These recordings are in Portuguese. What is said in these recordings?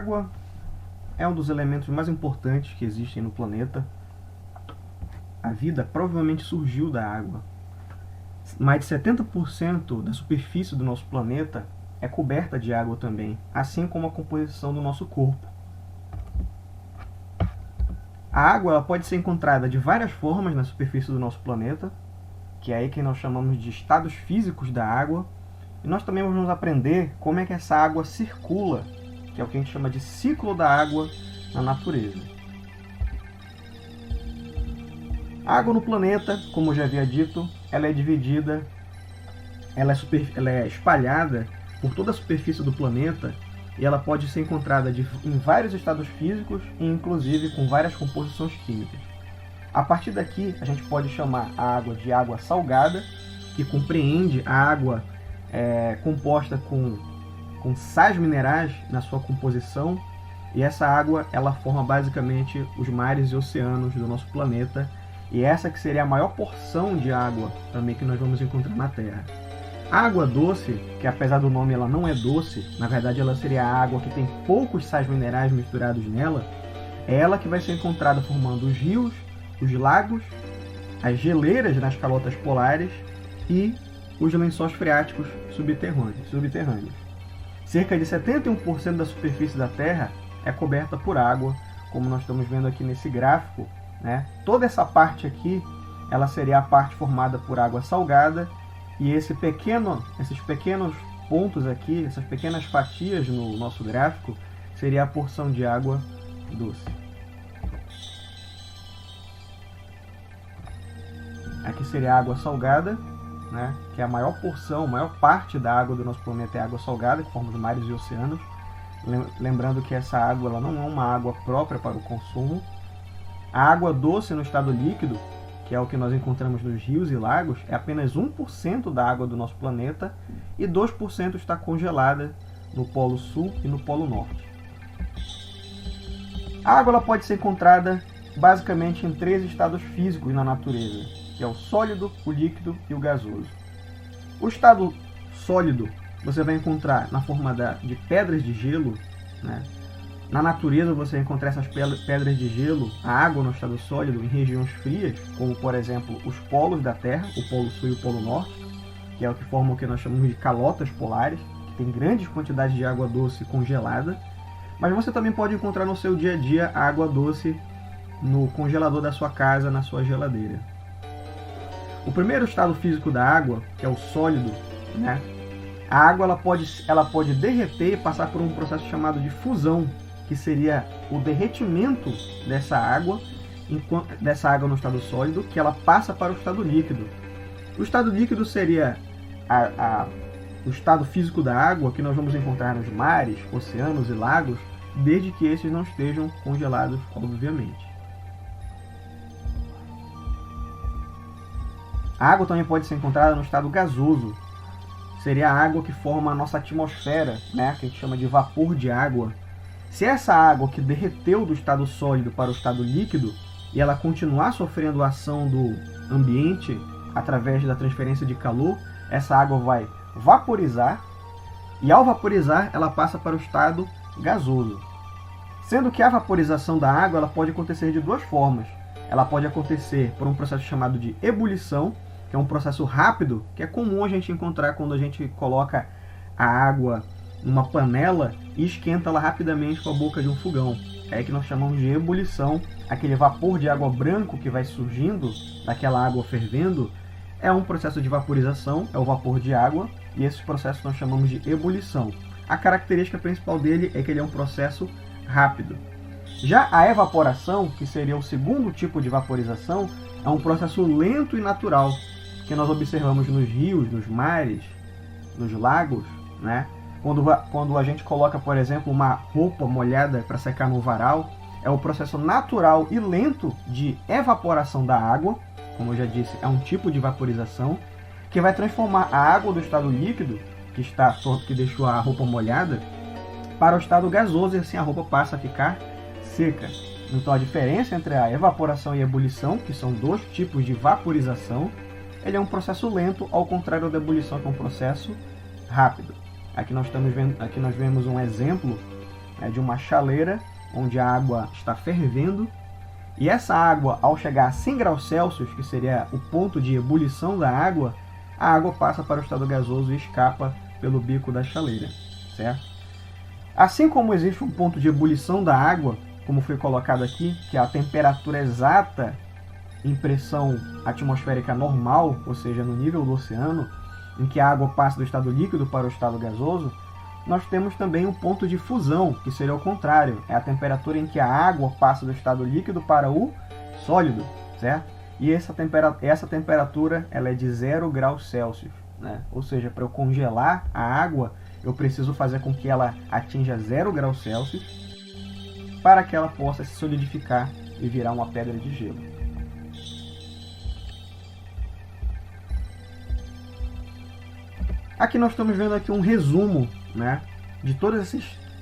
água é um dos elementos mais importantes que existem no planeta. A vida provavelmente surgiu da água. Mais de 70% da superfície do nosso planeta é coberta de água também, assim como a composição do nosso corpo. A água ela pode ser encontrada de várias formas na superfície do nosso planeta, que é aí que nós chamamos de estados físicos da água. E nós também vamos aprender como é que essa água circula, que é o que a gente chama de ciclo da água na natureza. A água no planeta, como eu já havia dito, ela é dividida, ela é espalhada por toda a superfície do planeta e ela pode ser encontrada em vários estados físicos e inclusive com várias composições químicas. A partir daqui, a gente pode chamar a água de água salgada, que compreende a água composta com sais minerais na sua composição, e essa água ela forma basicamente os mares e oceanos do nosso planeta, e essa que seria a maior porção de água também que nós vamos encontrar na Terra. A água doce, que apesar do nome ela não é doce, na verdade ela seria a água que tem poucos sais minerais misturados nela, é ela que vai ser encontrada formando os rios, os lagos, as geleiras nas calotas polares e os lençóis freáticos subterrâneos. Cerca de 71% da superfície da Terra é coberta por água, como nós estamos vendo aqui nesse gráfico, né? Toda essa parte aqui, ela seria a parte formada por água salgada, e esses pequenos pontos aqui, essas pequenas fatias no nosso gráfico, seria a porção de água doce. Aqui seria a água salgada, né, que é a maior porção, a maior parte da água do nosso planeta é água salgada, que forma os mares e oceanos. Lembrando que essa água ela não é uma água própria para o consumo. A água doce no estado líquido, que é o que nós encontramos nos rios e lagos, é apenas 1% da água do nosso planeta e 2% está congelada no Polo Sul e no Polo Norte. A água ela pode ser encontrada basicamente em 3 estados físicos na natureza, que é o sólido, o líquido e o gasoso. O estado sólido você vai encontrar na forma de pedras de gelo, né? Na natureza você vai encontrar essas pedras de gelo, a água no estado sólido, em regiões frias, como por exemplo os polos da Terra, o Polo Sul e o Polo Norte, que é o que formam o que nós chamamos de calotas polares, que tem grandes quantidades de água doce congelada. Mas você também pode encontrar no seu dia a dia a água doce no congelador da sua casa, na sua geladeira. O primeiro estado físico da água, que é o sólido, né? A água ela pode derreter e passar por um processo chamado de fusão, que seria o derretimento dessa água no estado sólido, que ela passa para o estado líquido. O estado líquido seria o estado físico da água que nós vamos encontrar nos mares, oceanos e lagos, desde que esses não estejam congelados, obviamente. A água também pode ser encontrada no estado gasoso. Seria a água que forma a nossa atmosfera, né, que a gente chama de vapor de água. Se essa água que derreteu do estado sólido para o estado líquido e ela continuar sofrendo a ação do ambiente através da transferência de calor, essa água vai vaporizar e ao vaporizar ela passa para o estado gasoso. Sendo que a vaporização da água ela pode acontecer de 2 formas. Ela pode acontecer por um processo chamado de ebulição, que é um processo rápido, que é comum a gente encontrar quando a gente coloca a água numa panela e esquenta ela rapidamente com a boca de um fogão. É aí que nós chamamos de ebulição. Aquele vapor de água branco que vai surgindo daquela água fervendo é um processo de vaporização, é o vapor de água, e esse processo nós chamamos de ebulição. A característica principal dele é que ele é um processo rápido. Já a evaporação, que seria o segundo tipo de vaporização, é um processo lento e natural, que nós observamos nos rios, nos mares, nos lagos, né? Quando a gente coloca, por exemplo, uma roupa molhada para secar no varal, é o processo natural e lento de evaporação da água, como eu já disse, é um tipo de vaporização, que vai transformar a água do estado líquido, que deixou a roupa molhada, para o estado gasoso, e assim a roupa passa a ficar seca. Então a diferença entre a evaporação e a ebulição, que são 2 tipos de vaporização, ele é um processo lento, ao contrário da ebulição, que é um processo rápido. Aqui nós vemos um exemplo né, de uma chaleira onde a água está fervendo. E essa água, ao chegar a 100 graus Celsius, que seria o ponto de ebulição da água, a água passa para o estado gasoso e escapa pelo bico da chaleira, certo? Assim como existe um ponto de ebulição da água, como foi colocado aqui, que é a temperatura exata em pressão atmosférica normal, ou seja, no nível do oceano, em que a água passa do estado líquido para o estado gasoso, nós temos também um ponto de fusão, que seria o contrário, é a temperatura em que a água passa do estado líquido para o sólido, certo? E essa temperatura ela é de 0 graus Celsius, né? Ou seja, para eu congelar a água, eu preciso fazer com que ela atinja 0 graus Celsius para que ela possa se solidificar e virar uma pedra de gelo. Aqui nós estamos vendo aqui um resumo, né, de todas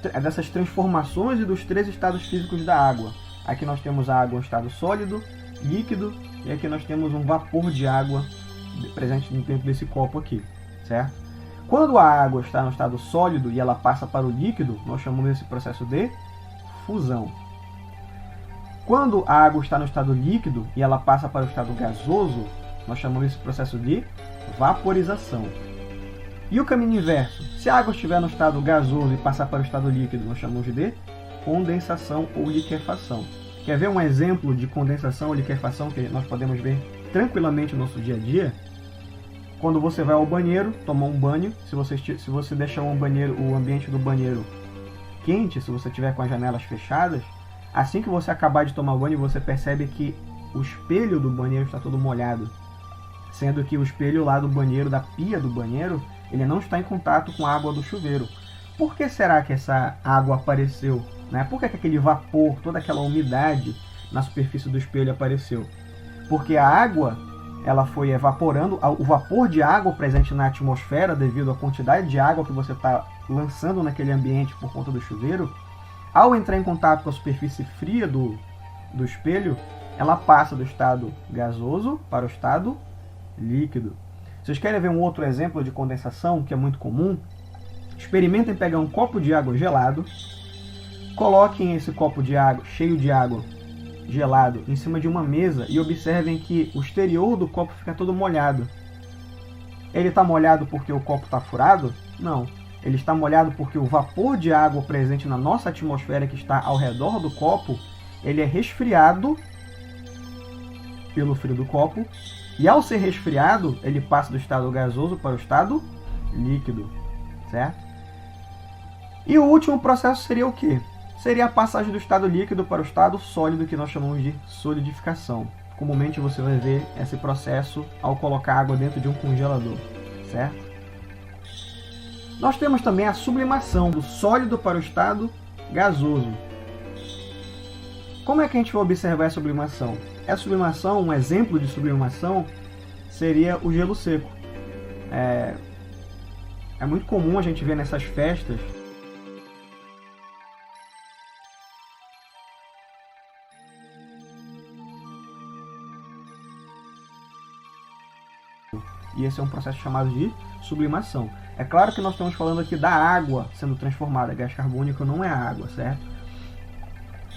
essas transformações e dos 3 estados físicos da água. Aqui nós temos a água em estado sólido, líquido, e aqui nós temos um vapor de água presente dentro desse copo aqui, certo? Quando a água está no estado sólido e ela passa para o líquido, nós chamamos esse processo de fusão. Quando a água está no estado líquido e ela passa para o estado gasoso, nós chamamos esse processo de vaporização. E o caminho inverso, se a água estiver no estado gasoso e passar para o estado líquido, nós chamamos de condensação ou liquefação. Quer ver um exemplo de condensação ou liquefação que nós podemos ver tranquilamente no nosso dia a dia? Quando você vai ao banheiro, tomar um banho, se você deixar o ambiente do banheiro quente, se você tiver com as janelas fechadas, assim que você acabar de tomar banho, você percebe que o espelho do banheiro está todo molhado. Sendo que o espelho lá do banheiro, da pia do banheiro, ele não está em contato com a água do chuveiro. Por que será que essa água apareceu? Né? Por que aquele vapor, toda aquela umidade na superfície do espelho apareceu? Porque a água ela foi evaporando, o vapor de água presente na atmosfera, devido à quantidade de água que você está lançando naquele ambiente por conta do chuveiro, ao entrar em contato com a superfície fria do espelho, ela passa do estado gasoso para o estado líquido. Vocês querem ver um outro exemplo de condensação que é muito comum? Experimentem pegar um copo de água gelado, coloquem esse copo de água, cheio de água gelado, em cima de uma mesa e observem que o exterior do copo fica todo molhado. Ele está molhado porque o copo está furado? Não. Ele está molhado porque o vapor de água presente na nossa atmosfera que está ao redor do copo, ele é resfriado pelo frio do copo. E ao ser resfriado, ele passa do estado gasoso para o estado líquido, certo? E o último processo seria o quê? Seria a passagem do estado líquido para o estado sólido, que nós chamamos de solidificação. Comumente você vai ver esse processo ao colocar água dentro de um congelador, certo? Nós temos também a sublimação do sólido para o estado gasoso. Como é que a gente vai observar a sublimação? A sublimação, um exemplo de sublimação, seria o gelo seco. É muito comum a gente ver nessas festas e esse é um processo chamado de sublimação. É claro que nós estamos falando aqui da água sendo transformada, gás carbônico não é água, certo?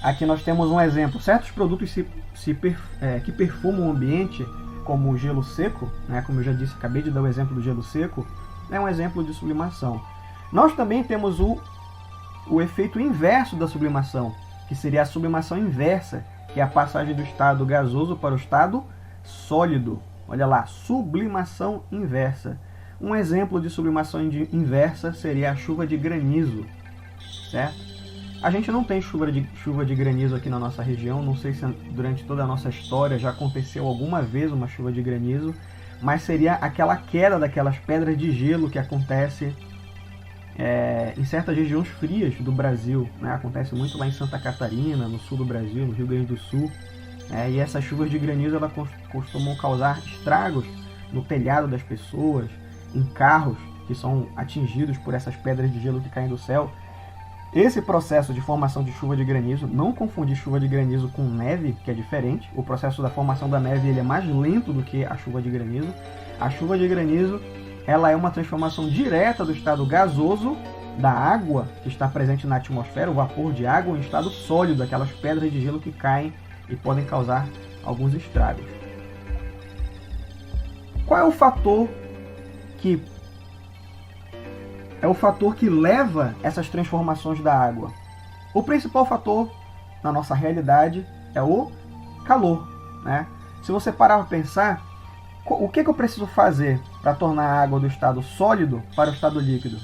Aqui nós temos um exemplo, certos produtos que perfumam o ambiente, como o gelo seco, né, como eu já disse, acabei de dar o exemplo do gelo seco, é um exemplo de sublimação. Nós também temos o efeito inverso da sublimação, que seria a sublimação inversa, que é a passagem do estado gasoso para o estado sólido. Olha lá, sublimação inversa. Um exemplo de sublimação inversa seria a chuva de granizo, certo? A gente não tem chuva de granizo aqui na nossa região, não sei se durante toda a nossa história já aconteceu alguma vez uma chuva de granizo, mas seria aquela queda daquelas pedras de gelo que acontece em certas regiões frias do Brasil, né? Acontece muito lá em Santa Catarina, no sul do Brasil, no Rio Grande do Sul, e essas chuvas de granizo elas costumam causar estragos no telhado das pessoas, em carros que são atingidos por essas pedras de gelo que caem do céu. Esse processo de formação de chuva de granizo, não confundir chuva de granizo com neve, que é diferente. O processo da formação da neve ele é mais lento do que a chuva de granizo. A chuva de granizo ela é uma transformação direta do estado gasoso da água que está presente na atmosfera, o vapor de água, em estado sólido, aquelas pedras de gelo que caem e podem causar alguns estragos. Qual é o fator que leva essas transformações da água? O principal fator na nossa realidade é o calor, né? Se você parar para pensar, o que eu preciso fazer para tornar a água do estado sólido para o estado líquido?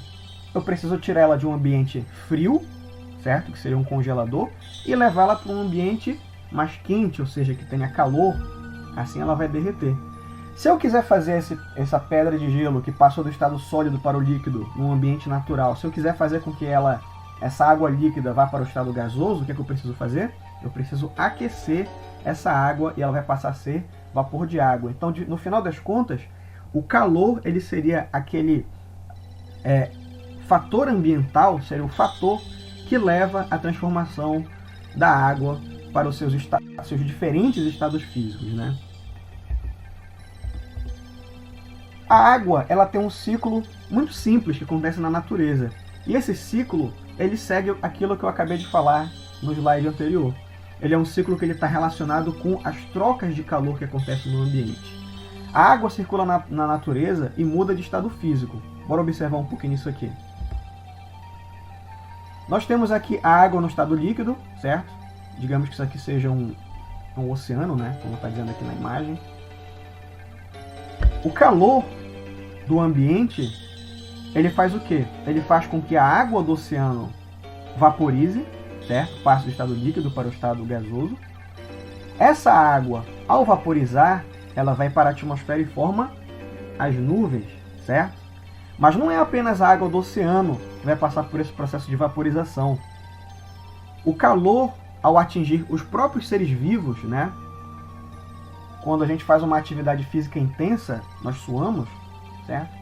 Eu preciso tirar ela de um ambiente frio, certo? Que seria um congelador, e levá-la para um ambiente mais quente, ou seja, que tenha calor. Assim ela vai derreter. Se eu quiser fazer essa pedra de gelo que passou do estado sólido para o líquido num ambiente natural, se eu quiser fazer com que essa água líquida vá para o estado gasoso, o que eu preciso fazer? Eu preciso aquecer essa água e ela vai passar a ser vapor de água. Então, no final das contas, o calor ele seria aquele fator ambiental, seria o fator que leva à transformação da água para os seus diferentes estados físicos, né? A água ela tem um ciclo muito simples que acontece na natureza. E esse ciclo ele segue aquilo que eu acabei de falar no slide anterior. Ele é um ciclo que está relacionado com as trocas de calor que acontecem no ambiente. A água circula na natureza e muda de estado físico. Bora observar um pouquinho isso aqui. Nós temos aqui a água no estado líquido, certo? Digamos que isso aqui seja um oceano, né? Como está dizendo aqui na imagem. O calor do ambiente, ele faz o quê? Ele faz com que a água do oceano vaporize, certo? Passe do estado líquido para o estado gasoso. Essa água, ao vaporizar, ela vai para a atmosfera e forma as nuvens, certo? Mas não é apenas a água do oceano que vai passar por esse processo de vaporização. O calor, ao atingir os próprios seres vivos, né? Quando a gente faz uma atividade física intensa, nós suamos, certo?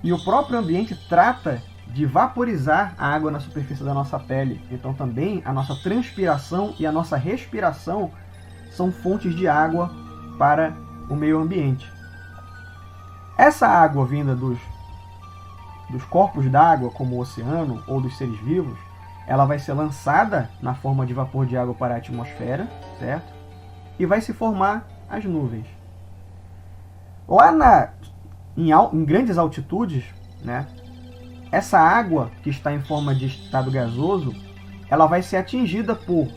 E o próprio ambiente trata de vaporizar a água na superfície da nossa pele. Então também a nossa transpiração e a nossa respiração são fontes de água para o meio ambiente. Essa água vinda dos corpos d'água, como o oceano ou dos seres vivos, ela vai ser lançada na forma de vapor de água para a atmosfera, certo? E vai se formar as nuvens. Lá em grandes altitudes, né, essa água que está em forma de estado gasoso, ela vai ser atingida por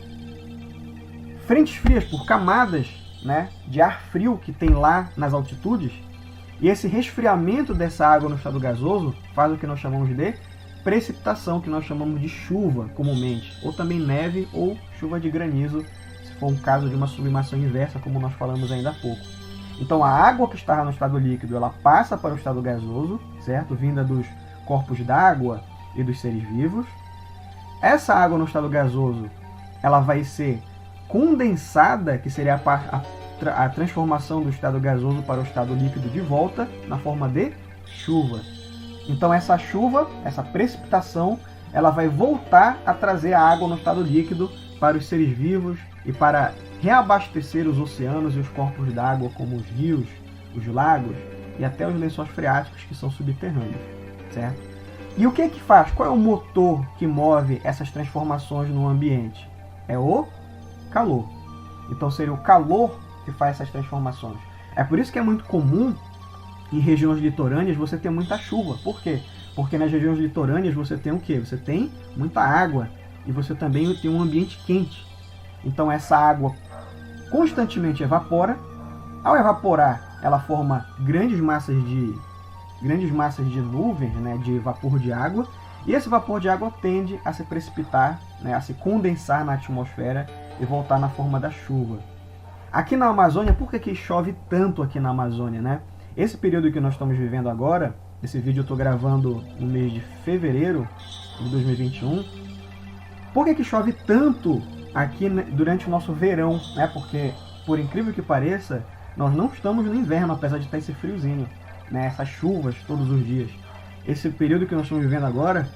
frentes frias, por camadas, né, de ar frio que tem lá nas altitudes. E esse resfriamento dessa água no estado gasoso faz o que nós chamamos de precipitação, que nós chamamos de chuva comumente, ou também neve ou chuva de granizo, se for um caso de uma sublimação inversa, como nós falamos ainda há pouco. Então a água que está no estado líquido, ela passa para o estado gasoso, certo? Vinda dos corpos d'água e dos seres vivos. Essa água no estado gasoso, ela vai ser condensada, que seria a transformação do estado gasoso para o estado líquido de volta, na forma de chuva. Então essa chuva, essa precipitação, ela vai voltar a trazer a água no estado líquido para os seres vivos e para reabastecer os oceanos e os corpos d'água, como os rios, os lagos e até os lençóis freáticos que são subterrâneos, certo? E o que faz? Qual é o motor que move essas transformações no ambiente? É o calor. Então seria o calor que faz essas transformações. É por isso que é muito comum em regiões litorâneas você ter muita chuva. Por quê? Porque nas regiões litorâneas você tem o quê? Você tem muita água e você também tem um ambiente quente. Então essa água constantemente evapora. Ao evaporar, ela forma grandes massas de nuvens, né, de vapor de água. E esse vapor de água tende a se precipitar, né, a se condensar na atmosfera e voltar na forma da chuva. Aqui na Amazônia, por que chove tanto aqui na Amazônia, né? Esse período que nós estamos vivendo agora, esse vídeo eu estou gravando no mês de fevereiro de 2021. Por que chove tanto aqui durante o nosso verão, né? Porque, por incrível que pareça, nós não estamos no inverno, apesar de estar esse friozinho, né? Essas chuvas todos os dias. Esse período que nós estamos vivendo agora,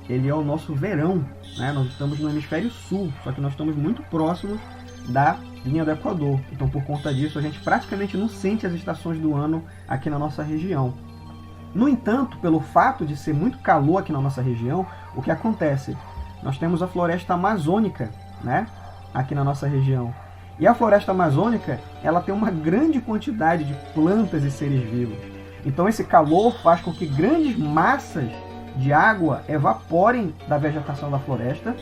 ele é o nosso verão, né? Nós estamos no hemisfério sul, só que nós estamos muito próximos da linha do Equador. Então, por conta disso, a gente praticamente não sente as estações do ano aqui na nossa região. No entanto, pelo fato de ser muito calor aqui na nossa região, o que acontece? Nós temos a floresta amazônica, né, aqui na nossa região. E a floresta amazônica, ela tem uma grande quantidade de plantas e seres vivos. Então esse calor faz com que grandes massas de água evaporem da vegetação da floresta.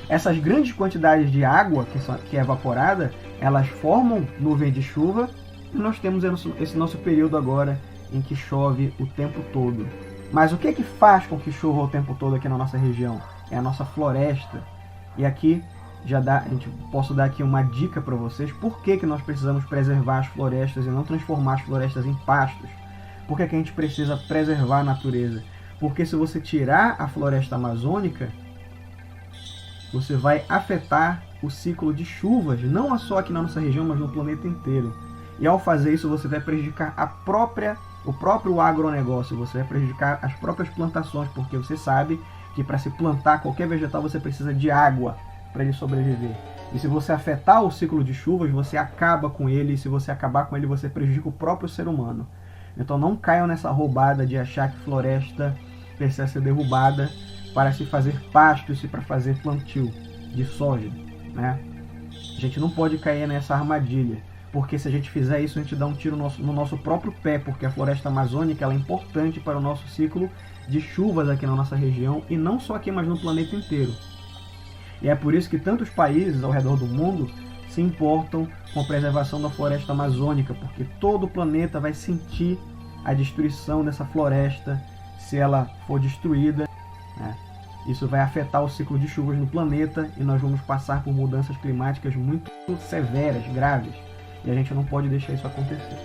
Essas grandes quantidades de água que é evaporada, elas formam nuvem de chuva, e nós temos esse nosso período agora em que chove o tempo todo. Mas o que é que faz com que chova o tempo todo aqui na nossa região? É a nossa floresta. E aqui posso dar aqui uma dica para vocês. Por que nós precisamos preservar as florestas e não transformar as florestas em pastos? Por que a gente precisa preservar a natureza? Porque se você tirar a floresta amazônica, você vai afetar o ciclo de chuvas, não só aqui na nossa região, mas no planeta inteiro. E ao fazer isso, você vai prejudicar o próprio agronegócio, você vai prejudicar as próprias plantações, porque você sabe que para se plantar qualquer vegetal você precisa de água para ele sobreviver. E se você afetar o ciclo de chuvas, você acaba com ele, e se você acabar com ele, você prejudica o próprio ser humano. Então não caiam nessa roubada de achar que floresta precisa ser derrubada para se fazer pastos e para fazer plantio de soja, né? A gente não pode cair nessa armadilha, porque se a gente fizer isso, a gente dá um tiro no nosso próprio pé, porque a floresta amazônica ela é importante para o nosso ciclo de chuvas aqui na nossa região, e não só aqui, mas no planeta inteiro. E é por isso que tantos países ao redor do mundo se importam com a preservação da floresta amazônica, porque todo o planeta vai sentir a destruição dessa floresta se ela for destruída, né? Isso vai afetar o ciclo de chuvas no planeta e nós vamos passar por mudanças climáticas muito severas, graves. E a gente não pode deixar isso acontecer.